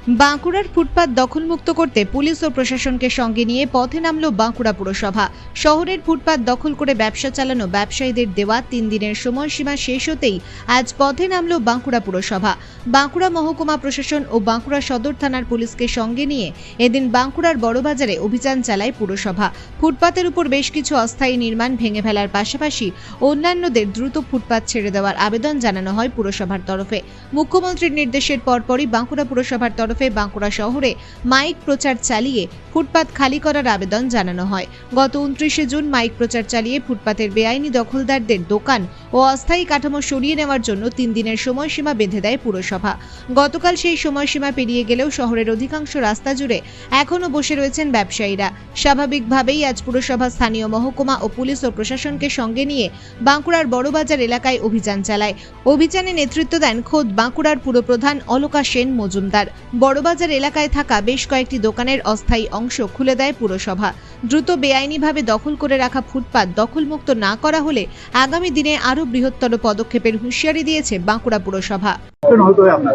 বাঁকুড়ার ফুটপাত দখলমুক্ত করতে পুলিশ ও প্রশাসনকে সঙ্গে নিয়ে পথে নামল বাঁকুড়া পুরসভা। শহরের ফুটপাত দখল করে ব্যবসা চালানো ব্যবসায়ীদের দেওয়া 3 দিনের সময়সীমা শেষ হতেই আজ পথে নামল বাঁকুড়া পুরসভা। বাঁকুড়া মহকুমা প্রশাসন ও বাঁকুড়া সদর থানার পুলিশকে সঙ্গে নিয়ে এদিন বাঁকুড়ার বড়বাজারে অভিযান চালায় পুরসভা। ফুটপাতের উপর বেশ কিছু অস্থায়ী নির্মাণ ভেঙে ফেলার পাশাপাশি অন্যান্যদের দ্রুত ফুটপাত ছেড়ে দেওয়ার আবেদন জানানো হয় পুরসভার তরফে। মুখ্যমন্ত্রীর নির্দেশের পরপরই বাঁকুড়া পুরসভার তরফে বাঁকুড়া শহরে মাইক প্রচার চালিয়ে ফুটপাত খালি করার আবেদন জানানো হয়। গত 29 জুন মাইক প্রচার চালিয়ে ফুটপাতের বেআইনি দখলদারদের দোকান ও অস্থায়ী কাঠামো সরিয়ে নেওয়ার জন্য 3 দিনের সময়সীমা বেঁধে দেয় পুরসভা। গতকাল সেই সময়সীমা পেরিয়ে গেলেও শহরের অধিকাংশ রাস্তা জুড়ে এখনও বসে রয়েছেন ব্যবসায়ীরা। স্বাভাবিকভাবেই আজ পুরসভা স্থানীয় মহকুমা ও পুলিশ ও প্রশাসনকে সঙ্গে নিয়ে বাঁকুড়ার বড়বাজার এলাকায় অভিযান চালায়। অভিযানে নেতৃত্ব দেন খোদ বাঁকুড়ার পুরপ্রধান অলকা সেন মজুমদার। বড়বাজার এলাকায় থাকা বেশ কয়েকটি দোকানের অস্থায়ী অংশ খুলে দেয় পুরসভা। দ্রুত বেআইনিভাবে দখল করে রাখা ফুটপাত দখলমুক্ত না করা হলে আগামী দিনে আরো বৃহত্তর পদক্ষেপের হুঁশিয়ারি দিয়েছে বাঁকুড়া পুরসভা।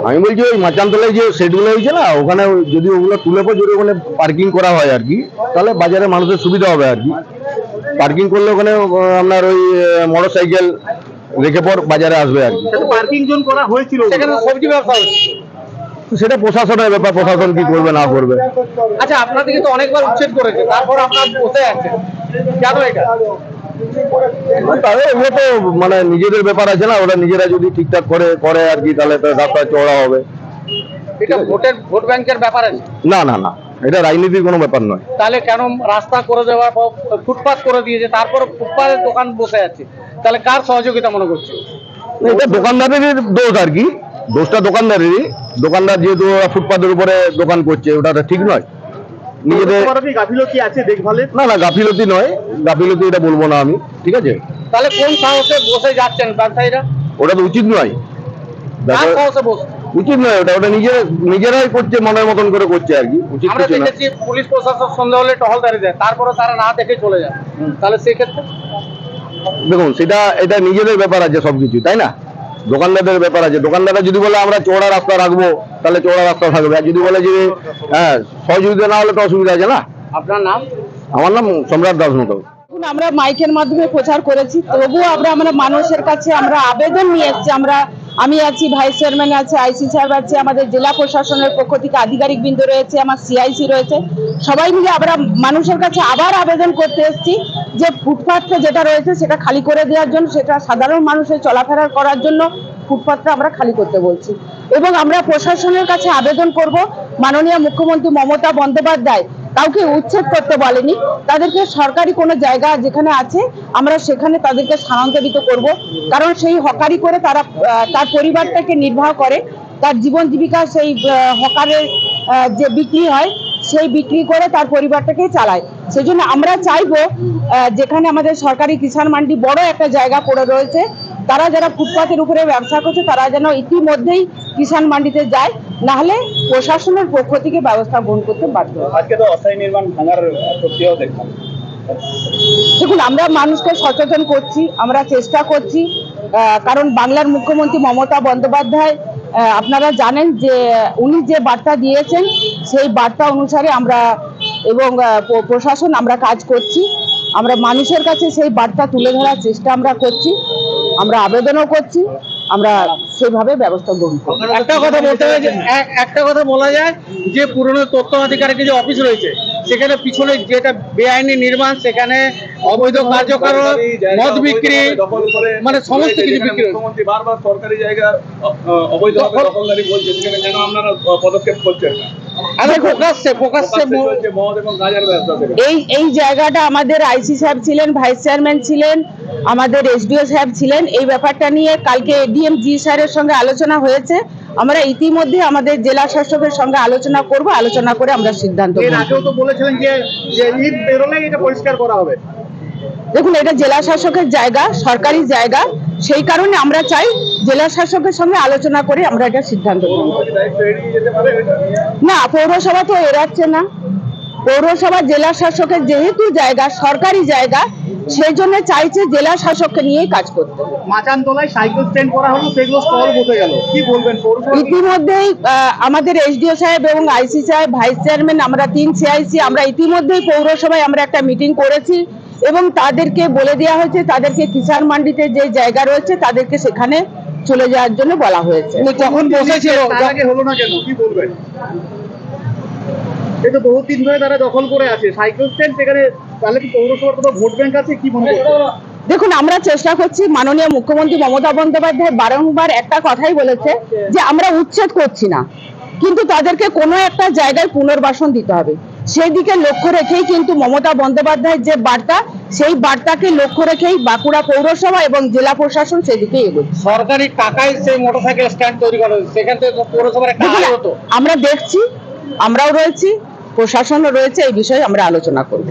আমি বলছি ওই মাচানতলায় যে সেটগুলো হয়েছে না, ওখানে যদি ওগুলো তুলে পর যদি ওখানে পার্কিং করা হয় আর কি, তাহলে বাজারে মানুষের সুবিধা হবে আর কি। পার্কিং করলে ওখানে আপনার ওই মোটর সাইকেল রেখে পর বাজারে আসবে আর কি। পার্কিং জোন করা হয়েছিল, সেখানে সবজি ব্যবসা হচ্ছে। সেটা প্রশাসনের ব্যাপার, প্রশাসন কি করবে না করবে। আচ্ছা, আপনাদেরকে তো অনেকবার উচ্ছেদ করেছে, তারপর আপনারা বসে আছেন কেন? এটা তাহলে এগুলো তো মানে নিজেদের ব্যাপার আছে না, ওরা নিজেরা যদি ঠিকঠাক করে আর কি, তাহলে তো রাস্তা চওড়া হবে। এটা ভোট ব্যাংকের ব্যাপার আছে? না না না, এটা রাজনীতির কোনো ব্যাপার নয়। তাহলে কেন রাস্তা করে দেওয়ার পর ফুটপাত করে দিয়েছে, তারপর ফুটপাতের দোকান বসে আছে? তাহলে কার সহযোগিতা মনে করছে? এটা দোকানদারের দোষ আর কি, দোষটা দোকানদারেরই। দোকানদার যেহেতু ফুটপাতের উপরে দোকান করছে, ওটা ঠিক নয়। নিজেদের গাফিলতি আছে দেখভালে? না না, গাফিলতি নয়, গাফিলতি এটা বলবো না আমি, ঠিক আছে। তাহলে কোন সাহসে বসে যাচ্ছেন ব্যবসায়ীরা? ওটা তো উচিত নয়, উচিত নয় ওটা, ওটা নিজেরাই করছে, মনের মতন করে করছে আর কি, উচিত আমরা কিছু না। দেখেছি পুলিশ প্রশাসন সন্দেহ হলে টহলদারি দেয়, তারপরে তারা না দেখে চলে যায়। তাহলে সেক্ষেত্রে দেখুন, এটা নিজেদের ব্যাপার আছে সবকিছু, তাই না? দোকানদারদের ব্যাপার আছে। দোকানদাররা যদি বলে আমরা চওড়া রাস্তা রাখবো, তাহলে চওড়া রাস্তা থাকবে। আর যদি বলে যে হ্যাঁ সহযোগিতা না হলে তো অসুবিধা আছে না। আপনার নাম? আমার নাম সম্রাট দাস মতো। আমরা মাইকের মাধ্যমে প্রচার করেছি, তবুও আমরা মানুষের কাছে আমরা আবেদন নিয়ে এসেছি। আমি আছি, ভাইস চেয়ারম্যান আছে, আইসি সাহেব আছে, আমাদের জেলা প্রশাসনের পক্ষ থেকে আধিকারিক বৃন্দ রয়েছে, আমার সিআইসি রয়েছে, সবাই মিলে আমরা মানুষের কাছে আবার আবেদন করতে এসেছি যে ফুটপাথটা যেটা রয়েছে সেটা খালি করে দেওয়ার জন্য, সেটা সাধারণ মানুষের চলাফেরা করার জন্য ফুটপাথটা আমরা খালি করতে বলছি। এবং আমরা প্রশাসনের কাছে আবেদন করব, মাননীয় মুখ্যমন্ত্রী মমতা বন্দ্যোপাধ্যায় কাউকে উচ্ছেদ করতে বলেনি, তাদেরকে সরকারি কোনো জায়গা যেখানে আছে আমরা সেখানে তাদেরকে স্থানান্তরিত করব। কারণ সেই হকারি করে তারা তার পরিবারটাকে নির্বাহ করে, তার জীবন জীবিকা সেই হকারের যে বিক্রি হয় সেই বিক্রি করে তার পরিবারটাকে চালায়। সেজন্য আমরা চাইবো যেখানে আমাদের সরকারি কিষাণ মান্ডি বড় একটা জায়গা পড়ে রয়েছে, তারা যারা ফুটপাতের উপরে ব্যবসা করছে তারা যেন ইতিমধ্যেই কিষাণ মান্ডিতে যায়, নাহলে প্রশাসনের পক্ষ থেকে ব্যবস্থা গ্রহণ করতে বাধ্য। আজকে তো অস্থায়ী নির্মাণ ভাঙার প্রক্রিয়াও দেখলাম। দেখুন, আমরা মানুষকে সচেতন করছি, আমরা চেষ্টা করছি, কারণ বাংলার মুখ্যমন্ত্রী মমতা বন্দ্যোপাধ্যায় আপনারা জানেন যে উনি যে বার্তা দিয়েছেন সেই বার্তা অনুসারে আমরা এবং প্রশাসন আমরা কাজ করছি। আমরা মানুষের কাছে সেই বার্তা তুলে ধরার চেষ্টা আমরা করছি, আমরা আবেদনও করছি, আমরা সেভাবে ব্যবস্থা গ্রহণ করব। একটা কথা বলা যায় যে পুরনো তথ্য অধিকারের যে অফিস রয়েছে সেখানে পিছনে যেটা বেআইনি নির্মাণ, সেখানে অবৈধ কার্যকলাপ, মদ বিক্রি, মানে সমস্ত কিছু বিক্রি। মুখ্যমন্ত্রী বারবার সরকারি জায়গা অবৈধভাবে দখলদারি বলছে, সেখানে কেন আপনারা পদক্ষেপ করছেন না? এই জায়গাটা আমাদের আইসি সাহেব ছিলেন, ভাইস চেয়ারম্যান ছিলেন, আমাদের এসডিও সাহেব ছিলেন। এই ব্যাপারটা নিয়ে কালকে এডিএম জি স্যারের সঙ্গে আলোচনা হয়েছে। আমরা ইতিমধ্যে আমাদের জেলা শাসকের সঙ্গে আলোচনা করব, আলোচনা করে আমরা সিদ্ধান্ত নেব। এর আগেও তো বলেছিলেন যে ঈদ বেরোলেই এটা পরিষ্কার করা হবে। দেখুন, এটা জেলা শাসকের জায়গা, সরকারি জায়গা, সেই কারণে আমরা চাই জেলা শাসকের সঙ্গে আলোচনা করে আমরা এটা সিদ্ধান্ত নেব। না, পৌরসভা তো এড়াচ্ছে না। পৌরসভা জেলা শাসকের যেহেতু জায়গা, সরকারি জায়গা, সেই জন্য চাইছে জেলা শাসককে নিয়েই কাজ করতে। মাচানতলায় সাইকেল স্ট্যান্ড করা হলো, সেগুলো স্টল বসে গেল, কি বলবেন? ইতিমধ্যেই আমাদের এসডিও সাহেব এবং আইসি সাহেব, ভাইস চেয়ারম্যান, আমরা 3 সিআইসি আমরা ইতিমধ্যেই পৌরসভায় আমরা একটা মিটিং করেছি এবং তাদেরকে বলে দেওয়া হয়েছে তাদেরকে কিষাণ মান্ডিতে যে জায়গা রয়েছে তাদেরকে সেখানে চলে যাওয়ার জন্য বলা হয়েছে। যখন বসেছিল আগে হলো না কেন, কি বলবেন? এই তো বহু দিন ধরে তারা দখল করে আছে সাইকেল স্ট্যান্ড, সেখানে তাহলে কি পৌরসভার কোথাও ভোট ব্যাংক আছে, কি মনে করছেন? দেখুন, আমরা চেষ্টা করছি, মাননীয় মুখ্যমন্ত্রী মমতা বন্দ্যোপাধ্যায় বারংবার একটা কথাই বলেছে যে আমরা উচ্ছেদ করছি না, কিন্তু তাদেরকে কোনো একটা জায়গায় পুনর্বাসন দিতে হবে। সেই দিকে লক্ষ্য রেখেই কিন্তু মমতা বন্দ্যোপাধ্যায়ের যে বার্তা, সেই বার্তাকে লক্ষ্য রেখেই বাঁকুড়া পৌরসভা এবং জেলা প্রশাসন সেদিকে এগোচ্ছে। সরকারি টাকায় সেই মোটরসাইকেল স্ট্যান্ড তৈরি করা হয়েছে, সেখান থেকে পৌরসভার একটা আয় হতো। আমরা দেখছি, আমরাও রয়েছি, প্রশাসনও রয়েছে, এই বিষয়ে আমরা আলোচনা করব।